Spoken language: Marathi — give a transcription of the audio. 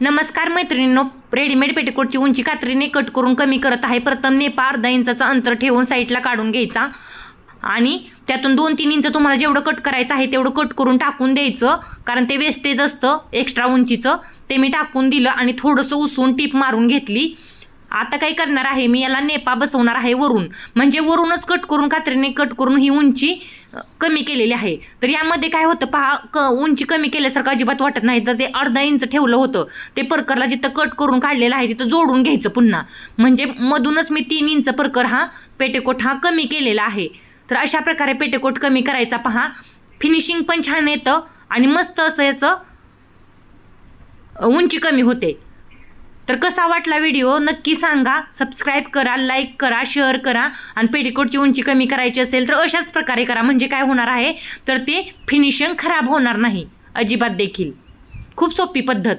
नमस्कार मैत्रिणींनो, रेडीमेड पेटीकोटची उंची कात्रीने कट करून कमी करत आहे। प्रथम नेपा अर्धा इंचाचा अंतर ठेवून साईडला काढून घ्यायचा आणि त्यातून 2-3 इंच तुम्हाला जेवढं कट करायचं आहे तेवढं कट करून टाकून द्यायचं, कारण ते वेस्टेज असतं एक्स्ट्रा उंचीचं। ते मी टाकून दिलं आणि थोडंसं उसवून टिप मारून घेतली। आता काय करणार आहे, मी याला नेपा बसवणार आहे वरून, म्हणजे वरूनच कट करून कात्रीने कट करून ही उंची कमी केलेली आहे। तर यामध्ये काय होतं पहा, उंची कमी केल्यासारखं अजिबात वाटत नाही। तर ते अर्धा इंच ठेवलं होतं, ते परकरला जिथं कट करून काढलेलं आहे तिथं जोडून घ्यायचं पुन्हा, म्हणजे मधूनच मी 3 इंच परकर हा पेटीकोट हा कमी केलेला आहे। तर अशा प्रकारे पेटीकोट कमी करायचा पहा, फिनिशिंग पण छान येतं आणि मस्त असं याचं उंची कमी होते। तर कसा वाटला व्हिडिओ नक्की सांगा, सबस्क्राईब करा, लाईक करा, शेअर करा आणि पेटीकोटची उंची कमी करायची असेल तर अशाच प्रकारे करा, म्हणजे काय होणार आहे तर ते फिनिशिंग खराब होणार नाही अजिबात देखील। खूप सोपी पद्धत।